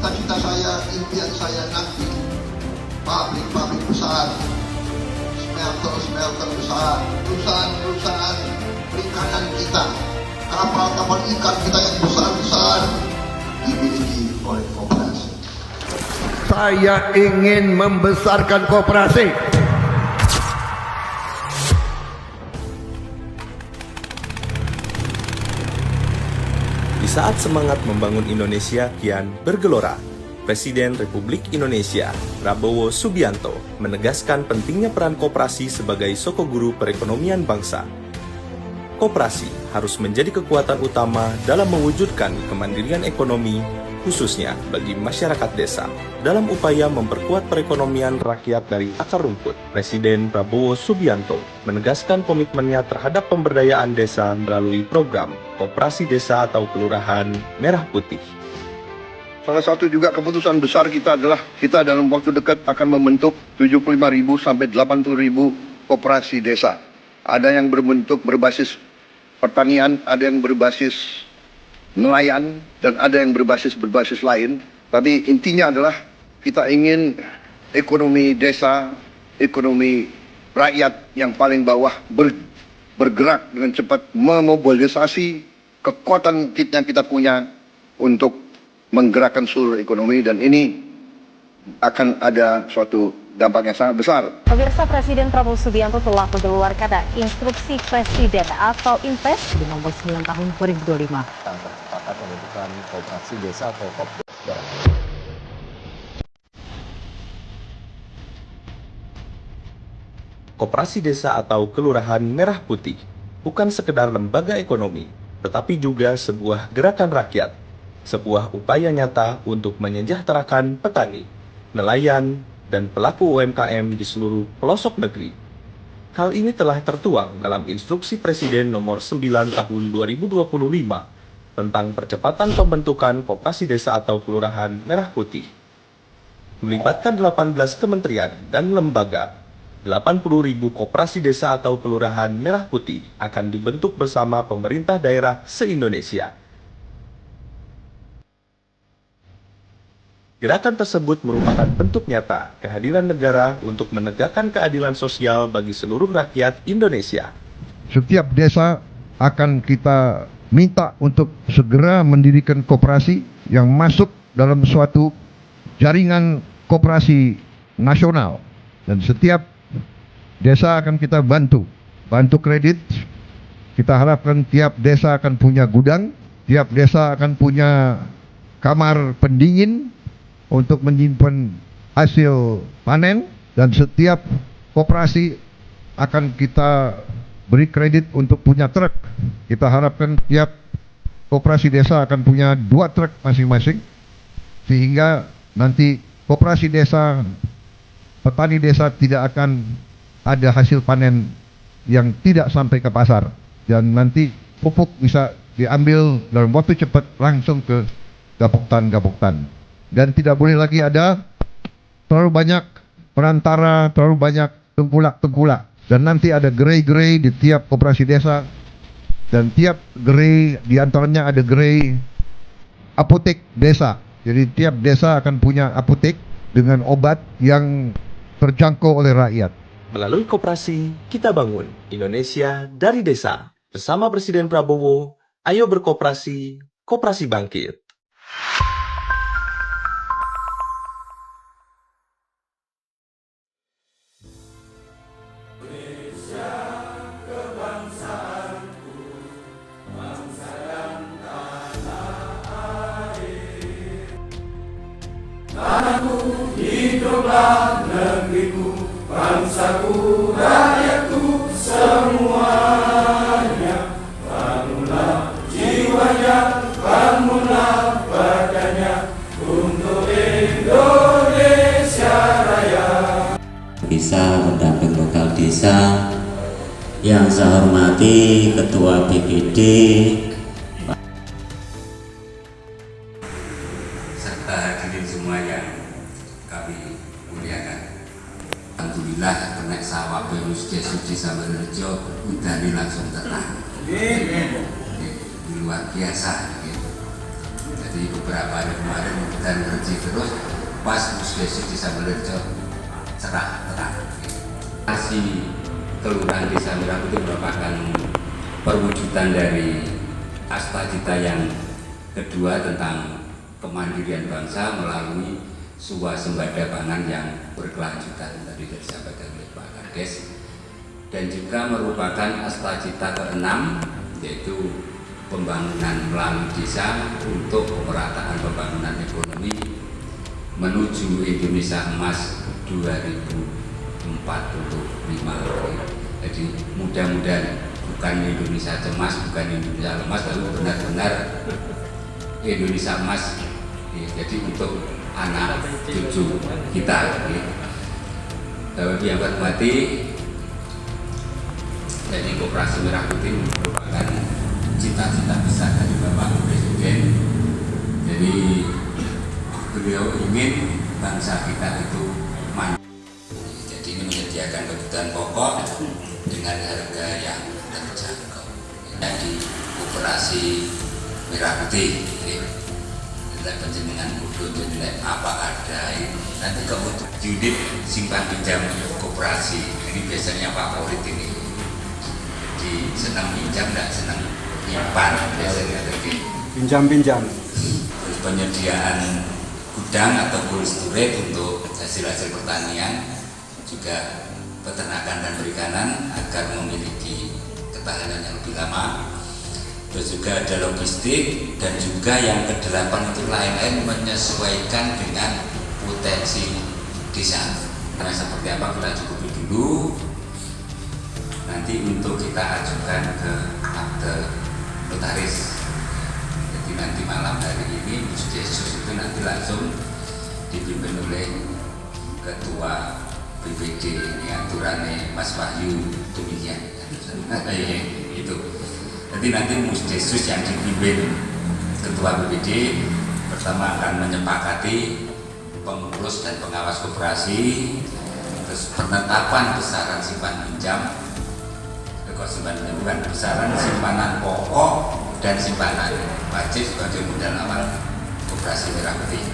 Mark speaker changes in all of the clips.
Speaker 1: cita-cita saya, impian saya nanti pabrik-pabrik besar, smelter besar, perusahaan-perusahaan perikanan kita, kapal-kapal ikan kita yang besar-besar dimiliki oleh koperasi.
Speaker 2: Saya ingin membesarkan koperasi.
Speaker 3: Di saat semangat membangun Indonesia kian bergelora, Presiden Republik Indonesia Prabowo Subianto menegaskan pentingnya peran koperasi sebagai sokoguru perekonomian bangsa. Koperasi harus menjadi kekuatan utama dalam mewujudkan kemandirian ekonomi, khususnya bagi masyarakat desa, dalam upaya memperkuat perekonomian rakyat dari akar rumput. Presiden Prabowo Subianto menegaskan komitmennya terhadap pemberdayaan desa melalui program Koperasi Desa atau Kelurahan Merah Putih.
Speaker 1: Salah satu juga keputusan besar kita adalah kita dalam waktu dekat akan membentuk 75.000 sampai 80.000 koperasi desa. Ada yang berbentuk berbasis pertanian, ada yang berbasis nelayan, dan ada yang berbasis lain. Tapi intinya adalah kita ingin ekonomi desa, ekonomi rakyat yang paling bawah bergerak dengan cepat, memobilisasi kekuatan yang kita punya untuk menggerakkan seluruh ekonomi, dan ini akan ada suatu dampak yang sangat besar.
Speaker 4: Pemirsa, Presiden Prabowo Subianto telah mengeluarkan Instruksi Presiden atau Impres di nomor 9 tahun 2025.
Speaker 5: Tersepakat pembentukan koperasi desa atau Kopdar.
Speaker 3: Koperasi Desa atau Kelurahan Merah Putih bukan sekedar lembaga ekonomi, tetapi juga sebuah gerakan rakyat, sebuah upaya nyata untuk menyejahterakan petani, nelayan, dan pelaku UMKM di seluruh pelosok negeri. Hal ini telah tertuang dalam Instruksi Presiden nomor 9 tahun 2025 tentang percepatan pembentukan Koperasi Desa atau Kelurahan Merah Putih. Melibatkan 18 kementerian dan lembaga, 80.000 koperasi desa atau kelurahan merah putih akan dibentuk bersama pemerintah daerah se-Indonesia. Gerakan tersebut merupakan bentuk nyata kehadiran negara untuk menegakkan keadilan sosial bagi seluruh rakyat Indonesia.
Speaker 2: Setiap desa akan kita minta untuk segera mendirikan koperasi yang masuk dalam suatu jaringan koperasi nasional. Dan setiap desa akan kita bantu kredit. Kita harapkan tiap desa akan punya gudang, tiap desa akan punya kamar pendingin untuk menyimpan hasil panen, dan setiap koperasi akan kita beri kredit untuk punya truk. Kita harapkan tiap koperasi desa akan punya 2 truk masing-masing, sehingga nanti koperasi desa, petani desa tidak akan ada hasil panen yang tidak sampai ke pasar, dan nanti pupuk bisa diambil dalam waktu cepat langsung ke gapoktan. Dan tidak boleh lagi ada terlalu banyak perantara, terlalu banyak tengkulak. Dan nanti ada gerai-gerai di tiap koperasi desa, dan tiap gerai diantaranya ada gerai apotek desa. Jadi tiap desa akan punya apotek dengan obat yang terjangkau oleh rakyat.
Speaker 3: Melalui koperasi, kita bangun Indonesia dari desa. Bersama Presiden Prabowo, ayo berkoperasi, koperasi bangkit.
Speaker 6: Tanahku, hiduplah negeriku, bangsaku, rakyatku semuanya. Bangunlah jiwanya, bangunlah badannya untuk Indonesia Raya.
Speaker 7: Bisa mendamping lokal desa yang saya hormati Ketua BPD serta hadirin semua yang kami muliakan. Alhamdulillah kena sawah Suci sama Rejo udani langsung tenang. Luar biasa gitu. Jadi beberapa hari kemarin dan kerja terus pas Puskesmas Desa Melerejo cerah terang. Masih Kelurahan Desa Merah Putih merupakan perwujudan dari asta-cita yang kedua tentang kemandirian bangsa melalui swasembada pangan yang berkelanjutan tadi disampaikan oleh Pak Kades, dan juga merupakan asta-cita keenam yaitu pembangunan melalui desa untuk pemerataan pembangunan ekonomi menuju Indonesia Emas 2045. Jadi mudah-mudahan bukan Indonesia cemas, bukan Indonesia lemas, tapi benar-benar Indonesia Emas. Jadi untuk anak cucu kita. Bapak yang hormati, jadi Koperasi Merah Putih merupakan cita-cita besar dari Bapak Presiden. Jadi beliau ingin bangsa kita itu mandiri. Jadi ini menyediakan kebutuhan pokok dengan harga yang terjangkau. Di Koperasi Merah Putih, penjenengan kudu nilai apa ada nanti untuk unit simpan pinjam koperasi. Ini biasanya favorit ini. Di senang pinjam, tidak senang nyimpan biasanya tadi.
Speaker 5: Pinjam-pinjam.
Speaker 7: Terus penyediaan gudang atau cold storage untuk hasil-hasil pertanian, juga peternakan dan perikanan agar memiliki ketahanan yang lebih lama. Terus juga ada logistik, dan juga yang kedelapan itu lain-lain menyesuaikan dengan potensi desa. Karena seperti apa kita cukupi dulu, nanti untuk kita ajukan ke akte notaris. Jadi nanti malam hari ini Puskesmas itu nanti langsung dipimpin oleh Ketua BPD, ini aturannya Mas Wahyu demikian. Itu. Jadi nanti Puskesmas yang dipimpin Ketua BPD pertama akan menyepakati pengurus dan pengawas koperasi, terus penetapan besaran simpan pinjam, bukan besaran simpanan pokok dan simpanan wajib sebagai modal awal Koperasi Merah Putih.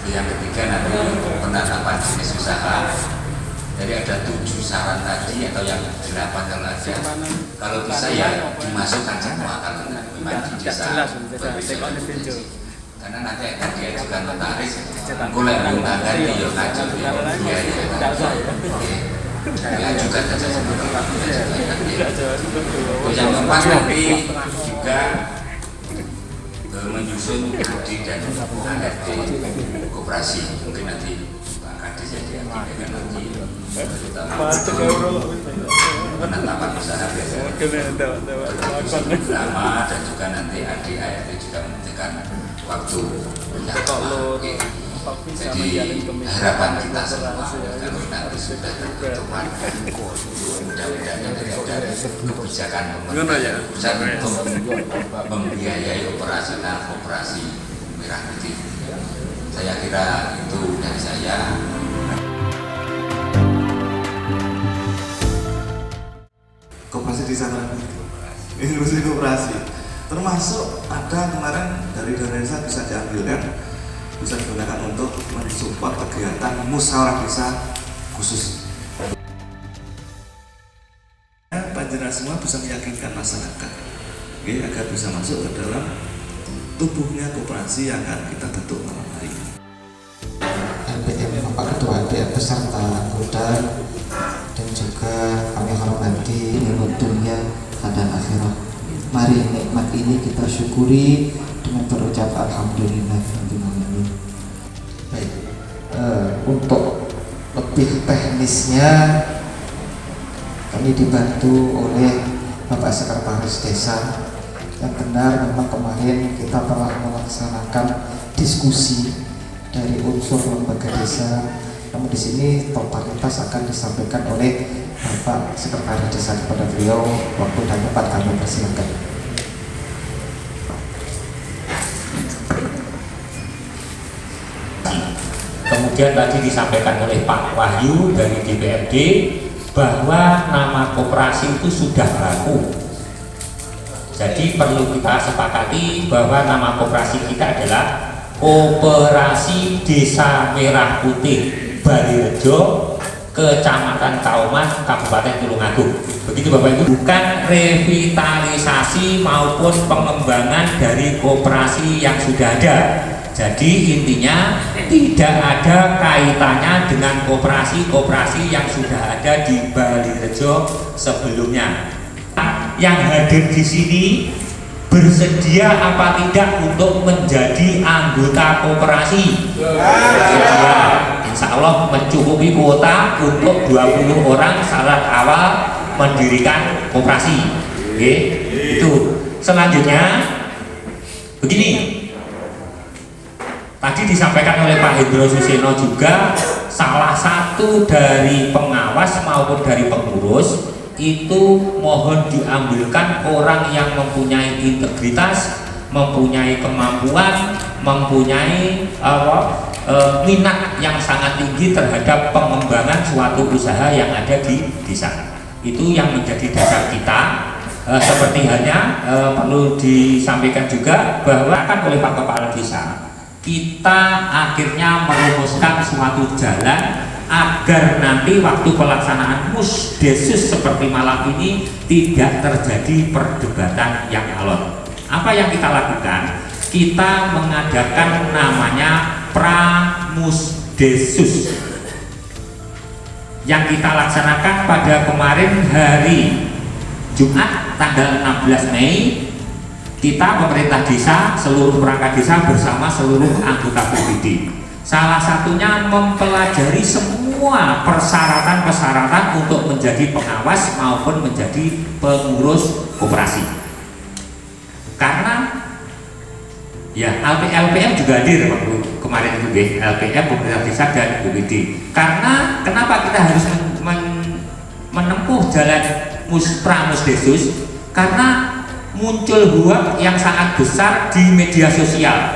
Speaker 7: Yang ketiga nanti penetapan jenis usaha. Jadi ada 7 saran tadi atau yang 8 kalau ada. Kalau bisa ya dimasukkan semua kalau memang di desa berpotensi. Karena nanti akan diajukan notaris, mulai menggunakan dia kacau dia diajukan saja sebenarnya. Yang keempat nanti juga menyusun AD dan ART koperasi. Mungkin nanti Pak Kades jadi dengan nanti penetapan usaha biasanya lama, dan juga nanti AD-ART juga membutuhkan waktu yang lama. Jadi harapan kita semua kalau nanti sudah terbentukan mudah-mudahan ada kebijakan pemerintah pusat untuk membiayai operasional Koperasi Merah Putih. Saya kira itu dari saya.
Speaker 8: Koperasi Desa Merah Putih, inklusi koperasi, termasuk ada kemarin dari dana desa bisa diambilkan, bisa digunakan untuk mensupport kegiatan musyawarah desa khusus. Panjenengan semua bisa meyakinkan masyarakat, agar bisa masuk ke dalam tubuhnya koperasi yang akan kita bentuk malam hari ini.
Speaker 9: LPM Bapak Ketua LPM beserta anggota dan juga kami hormati nikmat dunia dan akhirat. Mari nikmat ini kita syukuri dengan berucap alhamdulillah. Baik, untuk lebih teknisnya kami dibantu oleh Bapak Sekretaris Desa. Yang benar memang kemarin kita telah melaksanakan diskusi dari unsur lembaga desa. Namun di sini totalitas akan disampaikan oleh Bapak Sekretaris Desa kepada beliau. Waktu dan tempat kami persilakan.
Speaker 10: Kemudian tadi disampaikan oleh Pak Wahyu dari DPRD bahwa nama koperasi itu sudah baku. Jadi perlu kita sepakati bahwa nama koperasi kita adalah Koperasi Desa Merah Putih Balirejo, Kecamatan Kauman, Kabupaten Tulungagung. Begitu Bapak Ibu, bukan revitalisasi maupun pengembangan dari koperasi yang sudah ada. Jadi intinya tidak ada kaitannya dengan koperasi-koperasi yang sudah ada di Balirejo sebelumnya. Yang hadir di sini bersedia apa tidak untuk menjadi anggota koperasi? Bersedia. Insya Allah mencukupi kuota untuk 20 orang syarat awal mendirikan koperasi. Oke, itu. Selanjutnya begini. Tadi disampaikan oleh Pak Hendro Suseno juga, salah satu dari pengawas maupun dari pengurus itu mohon diambilkan orang yang mempunyai integritas, mempunyai kemampuan, mempunyai minat yang sangat tinggi terhadap pengembangan suatu usaha yang ada di desa. Itu yang menjadi dasar kita. Seperti halnya perlu disampaikan juga bahwa kan oleh Pak Kepala Desa, kita akhirnya merumuskan suatu jalan agar nanti waktu pelaksanaan musdesus seperti malam ini tidak terjadi perdebatan yang alot. Apa yang kita lakukan? Kita mengadakan namanya pramusdesus yang kita laksanakan pada kemarin hari Jumat tanggal 16 Mei. Kita pemerintah desa, seluruh perangkat desa bersama seluruh anggota BPD, salah satunya mempelajari semua persyaratan-persyaratan untuk menjadi pengawas maupun menjadi pengurus koperasi. Karena ya LPM juga hadir waktu kemarin itu, LPM, pemerintah desa dan BPD. Karena kenapa kita harus menempuh jalan pramusdesus? Karena muncul hoax yang sangat besar di media sosial.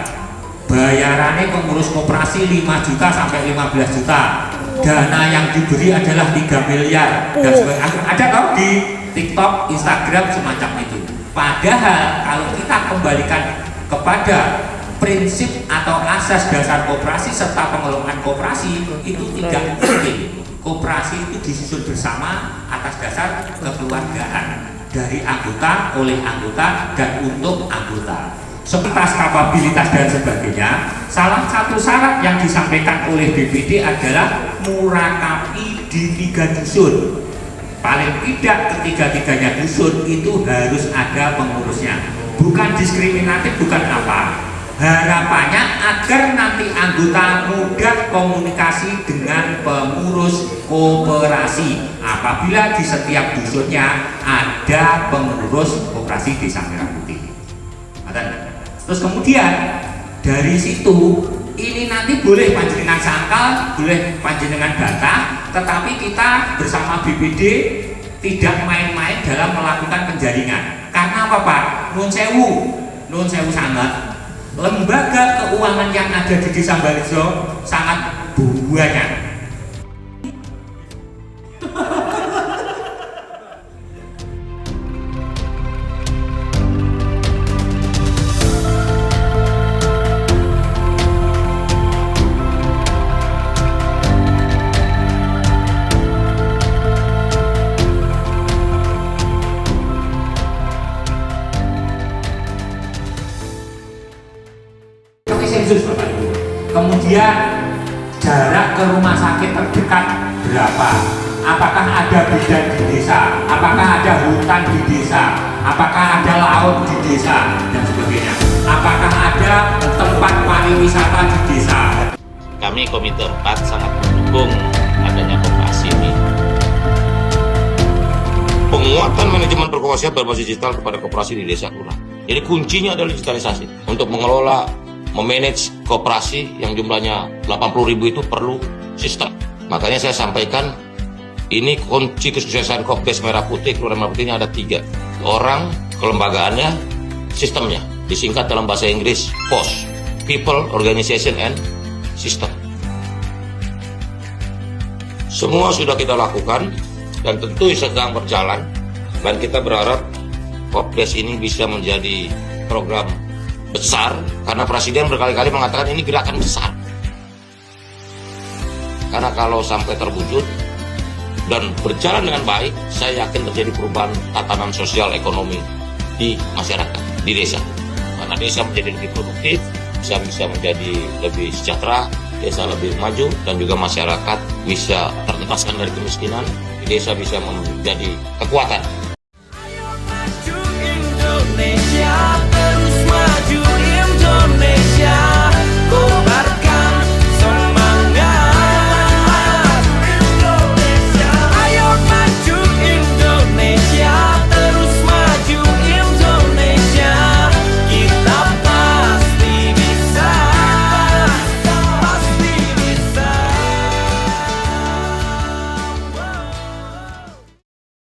Speaker 10: Bayarannya pengurus koperasi 5 juta sampai 15 juta. Dana yang diberi adalah 3 miliar dan sebagainya. Ada kok di TikTok, Instagram semacam itu. Padahal kalau kita kembalikan kepada prinsip atau asas dasar koperasi serta pengelolaan koperasi, itu tidak mungkin. Koperasi itu disusun bersama atas dasar kekeluargaan dari anggota, oleh anggota, dan untuk anggota. Seperti kapabilitas dan sebagainya. Salah satu syarat yang disampaikan oleh BPD adalah murakabi di 3 dusun. Paling tidak ketiga-tiganya dusun itu harus ada pengurusnya. Bukan diskriminatif, bukan apa. Harapannya agar nanti anggota mudah komunikasi dengan pengurus koperasi apabila di setiap dusunnya ada pengurus koperasi Desa Merah Putih. Terus kemudian dari situ ini nanti boleh panjenengan sangkal, boleh panjenengan bantah, tetapi kita bersama BPD tidak main-main dalam melakukan penjaringan. Karena apa Pak? Nun sewu sangat. Lembaga keuangan yang ada di Desa Balirejo sangat banyak. Kemudian jarak ke rumah sakit terdekat berapa? Apakah ada bidan di desa? Apakah ada hutan di desa? Apakah ada laut di desa? Dan sebagainya. Apakah ada tempat pariwisata di desa?
Speaker 11: Kami Komite 4 sangat mendukung adanya koperasi ini. Penguatan manajemen perkoperasian berbasis digital kepada koperasi di desa kurang. Jadi kuncinya adalah digitalisasi. Untuk mengelola, memanage koperasi yang jumlahnya 80.000 itu perlu sistem. Makanya saya sampaikan ini kunci kesuksesan Kopdes Merah Putih, Kelurahan Merah Putih ini ada 3. Orang, kelembagaannya, sistemnya. Disingkat dalam bahasa Inggris POS, People, Organization, and System. Semua sudah kita lakukan dan tentu sedang berjalan. Dan kita berharap Kopdes ini bisa menjadi program besar, karena Presiden berkali-kali mengatakan ini gerakan besar. Karena kalau sampai terwujud dan berjalan dengan baik, saya yakin terjadi perubahan tatanan sosial ekonomi di masyarakat, di desa. Karena desa menjadi lebih produktif, bisa menjadi lebih sejahtera, desa lebih maju, dan juga masyarakat bisa terentaskan dari kemiskinan, desa bisa menjadi kekuatan